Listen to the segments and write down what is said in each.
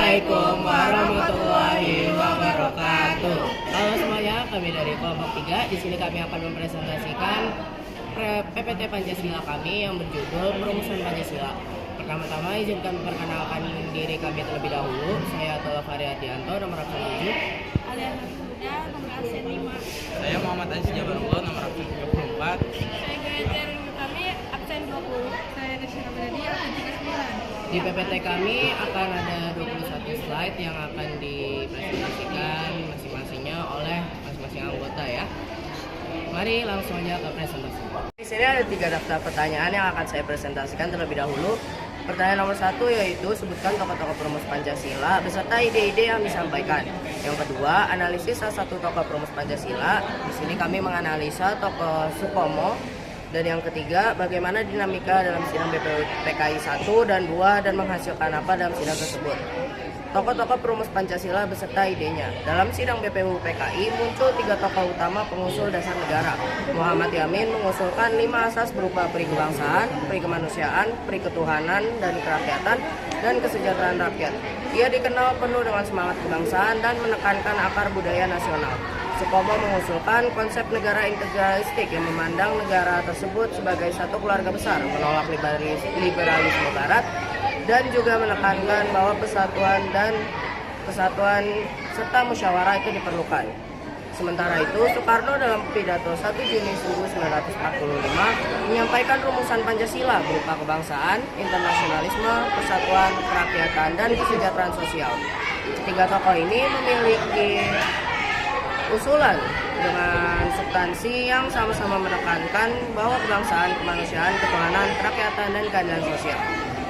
Assalamualaikum warahmatullahi wabarakatuh. Halo semuanya, kami dari kelompok 3. Di sini kami akan mempresentasikan PPT Pancasila kami yang berjudul Perumusan Pancasila. Pertama-tama izinkan memperkenalkan diri kami terlebih dahulu. Saya Tola Faryadianto, nomor absen 7. Alias Huda, nomor absen 5. Saya Muhammad Aziz Jabarullah, nomor absen 34. Saya Gayater kami absen 20. Saya Rizky Beradi, absen 39. Di PPT kami akan ada 21 slide yang akan dipresentasikan masing-masingnya oleh masing-masing anggota ya. Mari langsung aja ke presentasi. Di sini ada 3 daftar pertanyaan yang akan saya presentasikan terlebih dahulu. Pertanyaan nomor 1 yaitu sebutkan tokoh-tokoh perumus Pancasila beserta ide-ide yang disampaikan. Yang kedua, analisis salah satu tokoh perumus Pancasila. Di sini kami menganalisa tokoh Supomo. Dan yang ketiga, bagaimana dinamika dalam sidang BPU PKI 1 dan 2 dan menghasilkan apa dalam sidang tersebut. Tokoh-tokoh perumus Pancasila beserta idenya. Dalam sidang BPU PKI muncul 3 tokoh utama pengusul dasar negara. Muhammad Yamin mengusulkan 5 asas berupa peri kebangsaan, peri kemanusiaan, peri ketuhanan dan kerakyatan, dan kesejahteraan rakyat. Ia dikenal penuh dengan semangat kebangsaan dan menekankan akar budaya nasional. Supomo mengusulkan konsep negara integralistik yang memandang negara tersebut sebagai satu keluarga besar, menolak liberalisme barat, dan juga menekankan bahwa kesatuan serta musyawarah itu diperlukan. Sementara itu, Soekarno dalam pidato 1 Juni 1945 menyampaikan rumusan Pancasila berupa kebangsaan, internasionalisme, persatuan, kerakyatan, dan kesejahteraan sosial. Ketiga tokoh ini memiliki usulan dengan substansi yang sama-sama menekankan bahwa kebangsaan, kemanusiaan, ketuhanan, kerakyatan, dan keadilan sosial.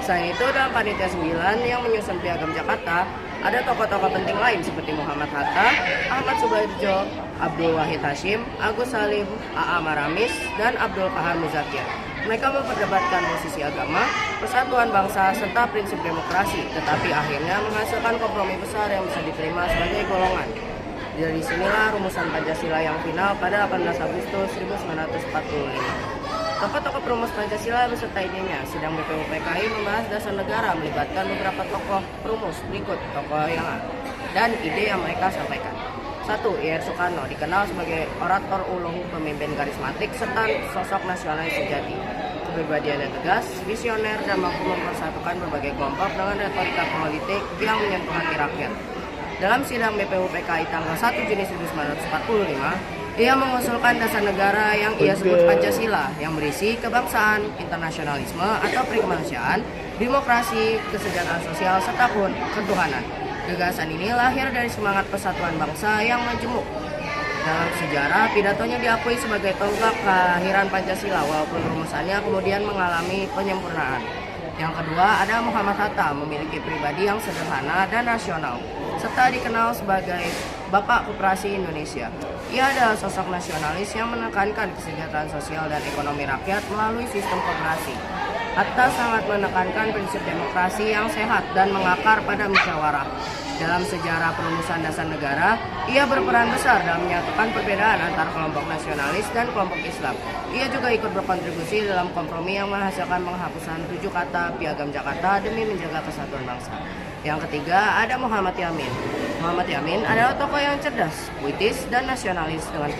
Selain itu, dalam panitia 9 yang menyusun Piagam Jakarta, ada tokoh-tokoh penting lain seperti Muhammad Hatta, Ahmad Subarjo, Abdul Wahid Hashim, Agus Salim, A.A. Maramis, dan Abdul Kahar Muzakir. Mereka memperdebatkan posisi agama, persatuan bangsa, serta prinsip demokrasi, tetapi akhirnya menghasilkan kompromi besar yang bisa diterima sebagai golongan. Dari sinilah rumusan Pancasila yang final pada 18 Agustus 1945. Tokoh-tokoh perumus Pancasila beserta idenya. Sidang BPU PKI membahas dasar negara melibatkan beberapa tokoh perumus berikut tokoh yang dan ide yang mereka sampaikan. 1. Ir. Soekarno dikenal sebagai orator ulung, pemimpin karismatik, serta sosok nasionalis sejati. Kepribadian yang tegas, visioner, dan mampu mempersatukan berbagai kelompok dengan retorika politik yang menyentuh hati rakyat. Dalam sidang BPU PKI tanggal 1 Juni 1945, ia mengusulkan dasar negara yang ia sebut Pancasila yang berisi kebangsaan, internasionalisme atau peri kemanusiaan, demokrasi, kesejahteraan sosial, serta pun ketuhanan. Gagasan ini lahir dari semangat persatuan bangsa yang majemuk. Dalam sejarah, pidatonya diakui sebagai tonggak kelahiran Pancasila walaupun rumusannya kemudian mengalami penyempurnaan. Yang kedua, ada Muhammad Hatta, memiliki pribadi yang sederhana dan rasional, serta dikenal sebagai Bapak Koperasi Indonesia. Ia adalah sosok nasionalis yang menekankan kesejahteraan sosial dan ekonomi rakyat melalui sistem koperasi. Hatta sangat menekankan prinsip demokrasi yang sehat dan mengakar pada musyawarah. Dalam sejarah perumusan dasar negara, ia berperan besar dalam menyatukan perbedaan antara kelompok nasionalis dan kelompok Islam. Ia juga ikut berkontribusi dalam kompromi yang menghasilkan penghapusan 7 kata Piagam Jakarta demi menjaga kesatuan bangsa. Yang ketiga, ada Muhammad Yamin. Muhammad Yamin adalah tokoh yang cerdas, puitis, dan nasionalis dengan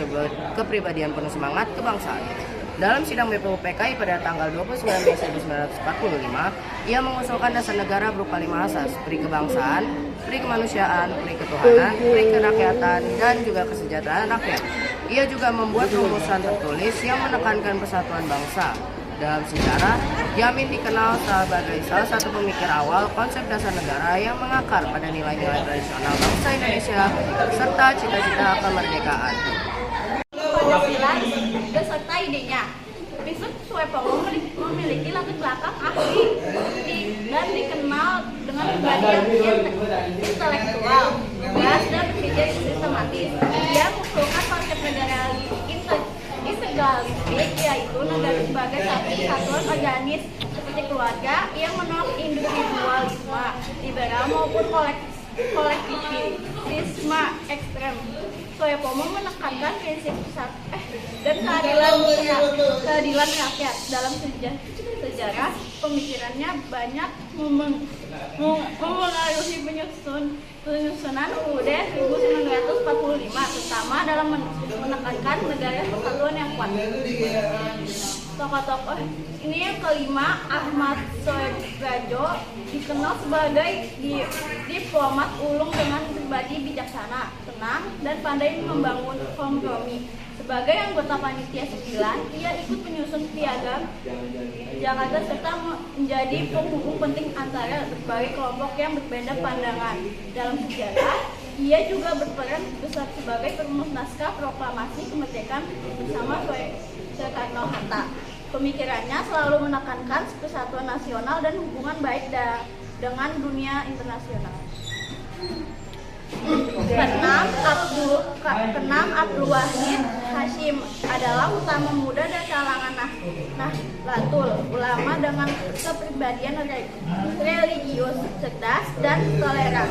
kepribadian penuh semangat kebangsaan. Dalam sidang BPU PKI pada tanggal 29 Mei 1945, ia mengusulkan dasar negara berupa 5 asas, peri kebangsaan, peri kemanusiaan, peri ketuhanan, peri kerakyatan, dan juga kesejahteraan rakyat. Ia juga membuat rumusan tertulis yang menekankan persatuan bangsa. Dalam sejarah, Yamin dikenal sebagai salah satu pemikir awal konsep dasar negara yang mengakar pada nilai-nilai tradisional bangsa Indonesia serta cita-cita kemerdekaan. Pancasila beserta idenya. Prinsip Supomo memiliki latar belakang ahli dan dikenal dengan kepribadian intelektual, tegas dan berpikir sistematis. Ia mengusulkan konsep negara integralistik, yaitu negara sebagai satu kesatuan organis seperti keluarga yang menolak individualisme liberal maupun kolektivisme ekstrem. Supomo menekankan prinsip dan keadilan rakyat. Dalam sejarah pemikirannya banyak Memengaruhi penyusunan UUD 1945, terutama dalam menekankan negara persatuan yang kuat. Tokoh-tokoh ini yang kelima, Ahmad Soebrajo dikenal sebagai diplomat ulung dengan pribadi bijaksana, tenang, dan pandai membangun kompromi. Sebagai anggota Panitia 9, ia ikut menyusun piagam Jakarta serta menjadi penghubung penting antara berbagai kelompok yang berbeda pandangan. Dalam sejarah, ia juga berperan besar sebagai perumus naskah proklamasi kemerdekaan bersama Soekarno-Hatta. Pemikirannya selalu menekankan persatuan nasional dan hubungan baik dengan dunia internasional. Keenam, Abdul Wahid Hashim adalah utama muda dari kalangan Nahdlatul Ulama dengan kepribadian religius, cerdas, dan toleran.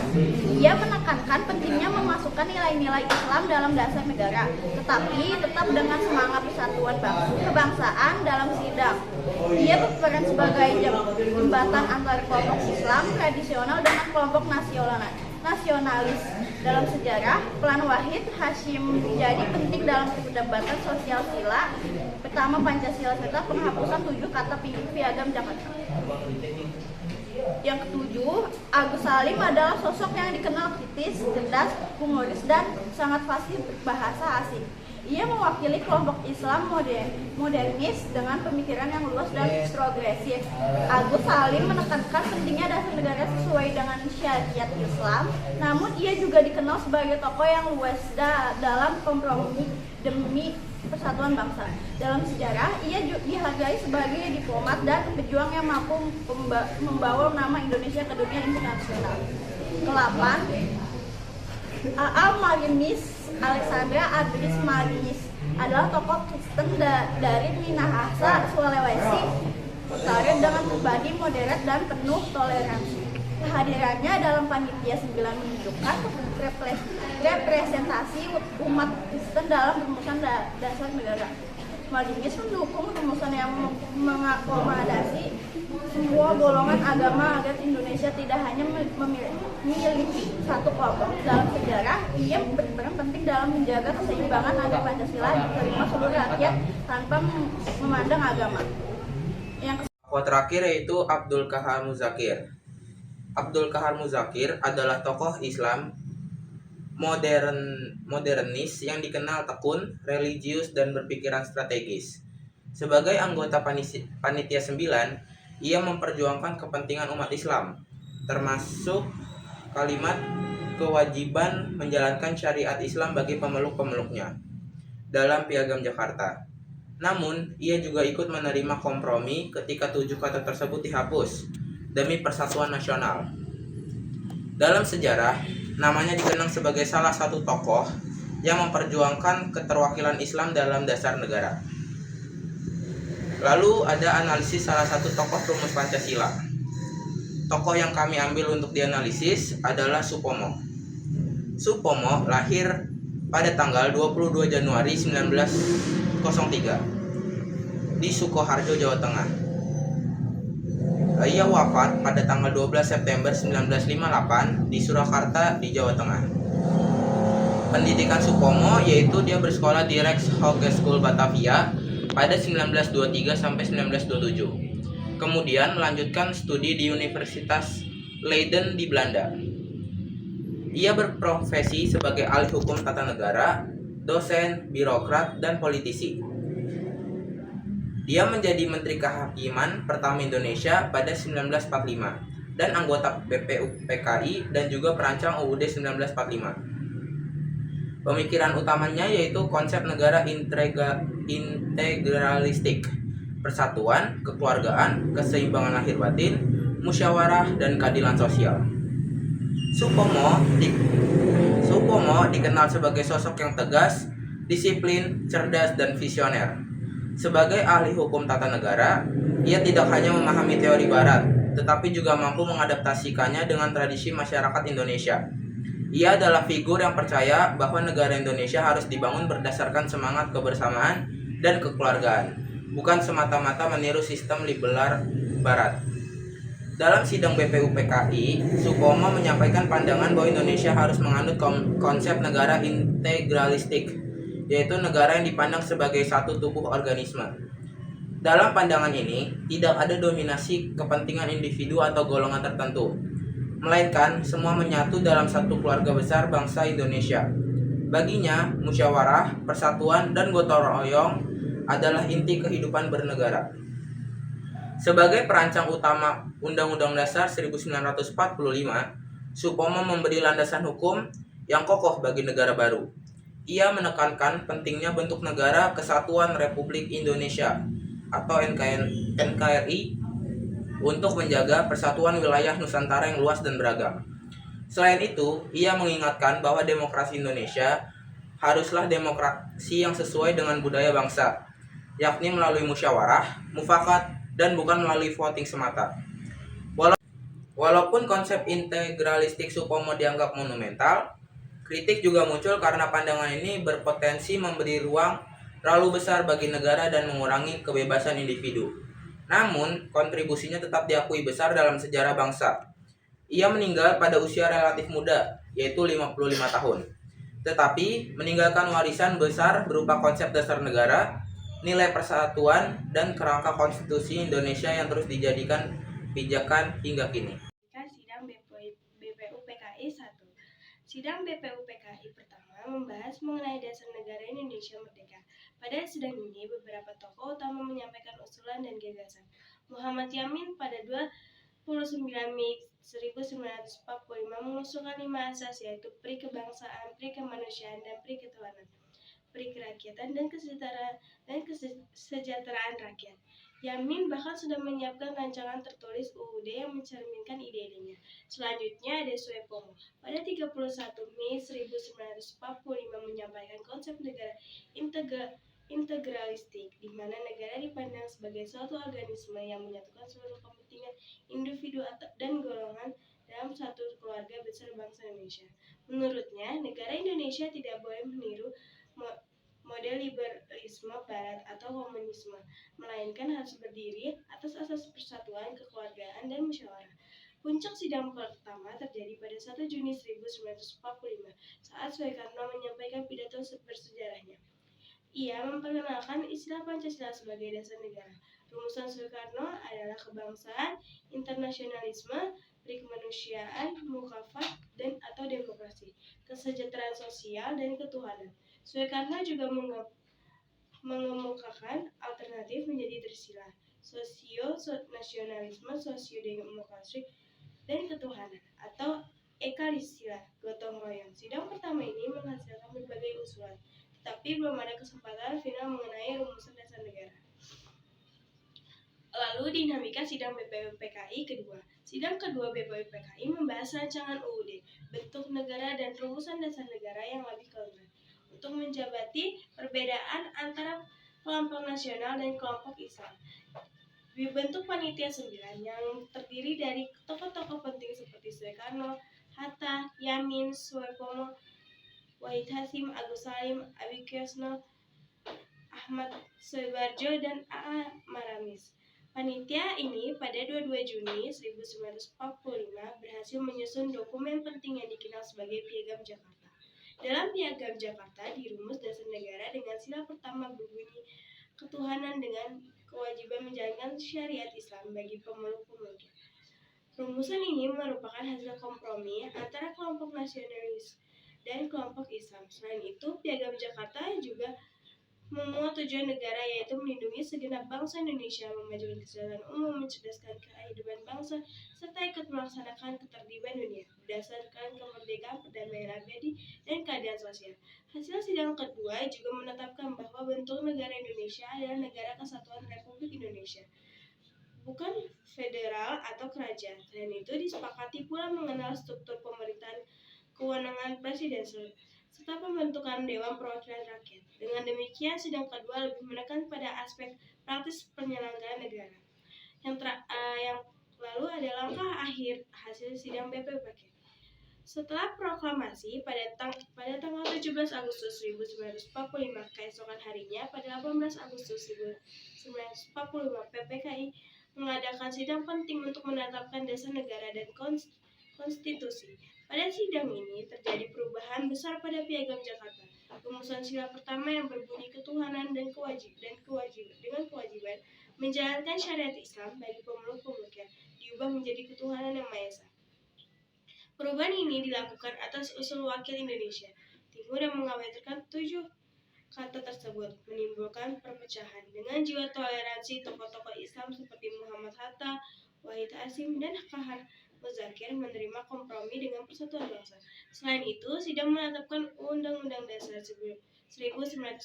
Ia menekankan pentingnya memasukkan nilai-nilai Islam dalam dasar negara, tetapi tetap dengan semangat persatuan kebangsaan dalam sidang. Ia berperan sebagai jembatan antara kelompok Islam tradisional dengan kelompok nasionalis. Dalam sejarah, peran Wahid Hashim menjadi penting dalam perdebatan sosial sila pertama Pancasila serta penghapusan 7 kata piagam Jakarta. Yang ketujuh, Agus Salim adalah sosok yang dikenal kritis, cerdas, humoris, dan sangat fasih berbahasa asing. Ia mewakili kelompok Islam modernis dengan pemikiran yang luas dan progresif. Agus Salim menekankan pentingnya dasar negara sesuai dengan syariat Islam, namun ia juga dikenal sebagai tokoh yang luas dalam kompromi demi persatuan bangsa. Dalam sejarah, ia dihargai sebagai diplomat dan pejuang yang mampu membawa nama Indonesia ke dunia internasional. Ke-8, Marinis Alexandra Adris Marinis adalah tokoh Kristen dari Minahasa, Sulawesi Utara dengan pribadi moderat dan penuh toleransi. Kehadirannya dalam Panitia 9 menunjukkan representasi umat Kristen dalam rumusan dasar negara. Marinis mendukung rumusan yang mengakomodasi semua golongan agama agar Indonesia tidak hanya memiliki satu kelompok. Dalam sejarah, ia berperan penting dalam menjaga keseimbangan agar Pancasila diterima seluruh rakyat tanpa memandang agama. Tokoh terakhir yaitu Abdul Qahar Muzakir. Abdul Qahar Muzakir adalah tokoh Islam modernis yang dikenal tekun, religius, dan berpikiran strategis. Sebagai anggota Panitia 9, ia memperjuangkan kepentingan umat Islam, termasuk kalimat kewajiban menjalankan syariat Islam bagi pemeluk-pemeluknya dalam Piagam Jakarta. Namun, ia juga ikut menerima kompromi ketika 7 kata tersebut dihapus demi persatuan nasional. Dalam sejarah, namanya dikenang sebagai salah satu tokoh yang memperjuangkan keterwakilan Islam dalam dasar negara. Lalu ada analisis salah satu tokoh rumus Pancasila. Tokoh yang kami ambil untuk dianalisis adalah Supomo. Supomo lahir pada tanggal 22 Januari 1903 di Sukoharjo, Jawa Tengah. Ia wafat pada tanggal 12 September 1958 di Surakarta di Jawa Tengah. Pendidikan Supomo yaitu dia bersekolah di Rex Hogeschool Batavia pada 1923 sampai 1927. Kemudian melanjutkan studi di Universitas Leiden di Belanda. Ia berprofesi sebagai ahli hukum tata negara, dosen, birokrat, dan politisi. Dia menjadi Menteri Kehakiman pertama Indonesia pada 1945 dan anggota BPUPKI dan juga perancang UUD 1945. Pemikiran utamanya yaitu konsep negara integralistik, persatuan, kekeluargaan, keseimbangan lahir batin, musyawarah, dan keadilan sosial. Supomo dikenal sebagai sosok yang tegas, disiplin, cerdas, dan visioner. Sebagai ahli hukum tata negara, ia tidak hanya memahami teori barat, tetapi juga mampu mengadaptasikannya dengan tradisi masyarakat Indonesia. Ia adalah figur yang percaya bahwa negara Indonesia harus dibangun berdasarkan semangat kebersamaan dan kekeluargaan, bukan semata-mata meniru sistem liberal barat. Dalam sidang BPUPKI, Supomo menyampaikan pandangan bahwa Indonesia harus menganut konsep negara integralistik, yaitu negara yang dipandang sebagai satu tubuh organisme. Dalam pandangan ini, tidak ada dominasi kepentingan individu atau golongan tertentu, melainkan semua menyatu dalam satu keluarga besar bangsa Indonesia. Baginya, musyawarah, persatuan, dan gotong royong adalah inti kehidupan bernegara. Sebagai perancang utama Undang-Undang Dasar 1945, Supomo memberi landasan hukum yang kokoh bagi negara baru. Ia menekankan pentingnya bentuk negara Kesatuan Republik Indonesia atau NKRI untuk menjaga persatuan wilayah Nusantara yang luas dan beragam. Selain itu, ia mengingatkan bahwa demokrasi Indonesia haruslah demokrasi yang sesuai dengan budaya bangsa, yakni melalui musyawarah, mufakat, dan bukan melalui voting semata. Walaupun konsep integralistik Supomo dianggap monumental, kritik juga muncul karena pandangan ini berpotensi memberi ruang terlalu besar bagi negara dan mengurangi kebebasan individu. Namun, kontribusinya tetap diakui besar dalam sejarah bangsa. Ia meninggal pada usia relatif muda, yaitu 55 tahun. Tetapi, meninggalkan warisan besar berupa konsep dasar negara, nilai persatuan, dan kerangka konstitusi Indonesia yang terus dijadikan pijakan hingga kini. Sidang BPUPKI 1. Sidang BPUPKI pertama membahas mengenai dasar negara Indonesia Merdeka. Pada sidang ini, beberapa tokoh utama menyampaikan usulan dan gagasan. Muhammad Yamin pada 29 Mei 1945 mengusulkan 5 asas, yaitu pri kebangsaan, pri kemanusiaan, dan pri ketuhanan, pri kerakyatan, dan kesejahteraan rakyat. Yamin bahkan sudah menyiapkan rancangan tertulis UUD yang mencerminkan ide-idenya. Selanjutnya ada Supomo. Pada 31 Mei 1945 menyampaikan konsep negara integralistik, di mana negara dipandang sebagai suatu organisme yang menyatukan seluruh kepentingan individu dan golongan dalam satu keluarga besar bangsa Indonesia. Menurutnya, negara Indonesia tidak boleh meniru model liberalisme barat atau komunisme, melainkan harus berdiri atas asas persatuan, kekeluargaan, dan musyawarah. Puncak sidang pertama terjadi pada 1 Juni 1945 saat Soekarno menyampaikan pidato bersejarahnya. Ia memperkenalkan istilah Pancasila sebagai dasar negara. Rumusan Soekarno adalah kebangsaan, internasionalisme, pri kemanusiaan, mukafat, dan atau demokrasi, kesejahteraan sosial, dan ketuhanan. Soekarno juga mengemukakan alternatif menjadi Trisila, sosio-nasionalisme, sosio-demokrasi, dan ketuhanan, atau Ekalisila, gotong royong. Sidang pertama ini menghasilkan berbagai usulan, tetapi belum ada kesempatan final mengenai rumusan dasar negara. Lalu dinamika sidang BPUPKI kedua. Sidang kedua BPUPKI membahas rancangan UUD, bentuk negara, dan rumusan dasar negara yang lebih konkret untuk menjabati perbedaan antara kelompok nasional dan kelompok Islam. Dibentuk panitia 9 yang terdiri dari tokoh-tokoh penting seperti Soekarno, Hatta, Yamin, Supomo, Wahid Hasyim, Agus Salim, Abi Kyosno, Ahmad Soebarjo, dan A.A. Maramis. Panitia ini pada 22 Juni 1945 berhasil menyusun dokumen penting yang dikenal sebagai Piagam Jakarta. Dalam Piagam Jakarta dirumus dasar negara dengan sila pertama berbunyi ketuhanan dengan kewajiban menjalankan syariat Islam bagi pemeluk-pemeluknya. Rumusan ini merupakan hasil kompromi antara kelompok nasionalis dan kelompok Islam. Selain itu, Piagam Jakarta juga memuat tujuan negara, yaitu melindungi segenap bangsa Indonesia, memajukan kesejahteraan umum, mencerdaskan kehidupan bangsa, serta ikut melaksanakan ketertiban dunia berdasarkan kemerdekaan, perdamaian abadi, dan keadilan sosial. Hasil sidang kedua juga menetapkan bahwa bentuk negara Indonesia adalah negara Kesatuan Republik Indonesia, bukan federal atau kerajaan. Selain itu, disepakati pula mengenal struktur pemerintahan, kewenangan presiden, serta pembentukan Dewan Perwakilan Rakyat. Dengan demikian, sidang kedua lebih menekan pada aspek praktis penyelenggaraan negara. Yang lalu ada langkah akhir hasil sidang BPUPKI. Setelah proklamasi pada tanggal 17 Agustus 1945, keesokan harinya pada 18 Agustus 1945 PPKI mengadakan sidang penting untuk menetapkan dasar negara dan konstitusi. Pada sidang ini terjadi perubahan besar pada Piagam Jakarta. Rumusan sila pertama yang berbunyi ketuhanan dan kewajiban menjalankan syariat Islam bagi pemeluk-pemeluknya diubah menjadi ketuhanan yang Maha Esa. Perubahan ini dilakukan atas usul Wakil Indonesia Timur yang mengabaikan 7 kata tersebut, menimbulkan perpecahan. Dengan jiwa toleransi, tokoh-tokoh Islam seperti Muhammad Hatta, Wahid Hasyim, dan Kahar Muzakir menerima kompromi dengan persatuan bangsa. Selain itu, sidang menetapkan Undang-Undang Dasar 1945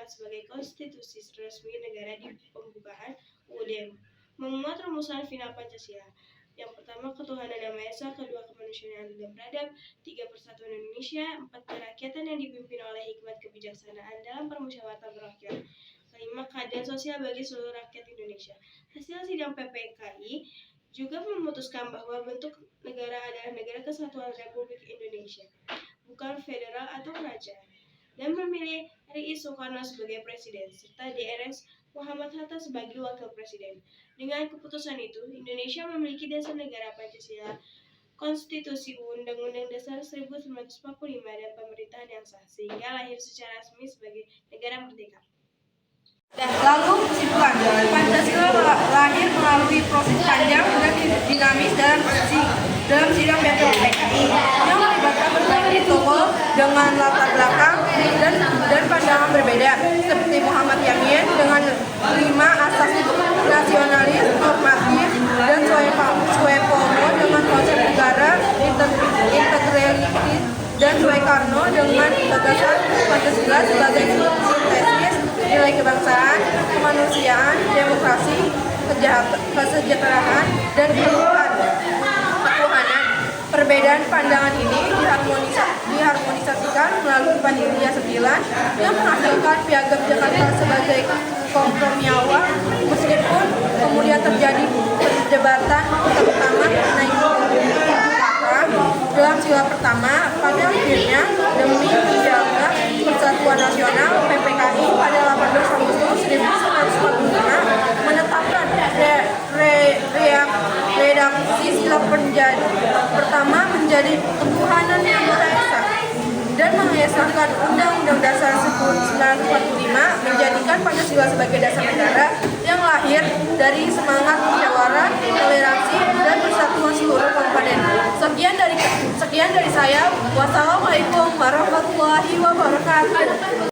sebagai konstitusi resmi negara di pembukaan UUD, memuat rumusan final Pancasila. Yang pertama, ketuhanan yang Maha Esa, kedua, kemanusiaan yang adil dan beradab, tiga, persatuan Indonesia, empat, kerakyatan yang dipimpin oleh hikmat kebijaksanaan dalam permusyawaratan berwakilan, kelima, keadilan sosial bagi seluruh rakyat Indonesia. Hasil sidang PPKI juga memutuskan bahwa bentuk negara adalah Negara Kesatuan Republik Indonesia, bukan federal atau kerajaan, dan memilih RI Soekarno sebagai presiden, serta DRS Muhammad Hatta sebagai wakil presiden. Dengan keputusan itu, Indonesia memiliki dasar negara Pancasila, konstitusi Undang-Undang Dasar 1945, dan pemerintahan yang sah, sehingga lahir secara resmi sebagai negara merdeka. Lalu kesimpulan, Pancasila lahir melalui proses panjang dan dinamis dalam sidang PPKI yang melibatkan berbagai tokoh dengan latar belakang dan pandangan berbeda, seperti Muhammad Yamin dengan 5 asas nasionalis, normatif, dan Soepomo dengan konsep negara integralitis, dan Soekarno dengan gagasan Pancasila sebagai sintesis nilai kebangsaan, kemanusiaan, demokrasi, kesejahteraan, dan ketuhanan. Perbedaan pandangan ini diharmonisasikan melalui Panitia 9 yang menghasilkan Piagam Jakarta sebagai kompromi awal, meskipun kemudian terjadi perdebatan terutama mengenai kata dalam sila pertama. Pada akhirnya, demi menjaga persatuan nasional, PPKI pada 18 Agustus 1945 menetapkan redaksi sila pertama menjadi ketuhanan yang Maha Esa dan mengesahkan Undang-Undang Dasar 1945 menjadikan Pancasila sebagai dasar negara yang lahir dari semangat musyawarah, toleransi, dan persatuan seluruh komponen. Sekian dari saya. Wassalamualaikum warahmatullahi wabarakatuh.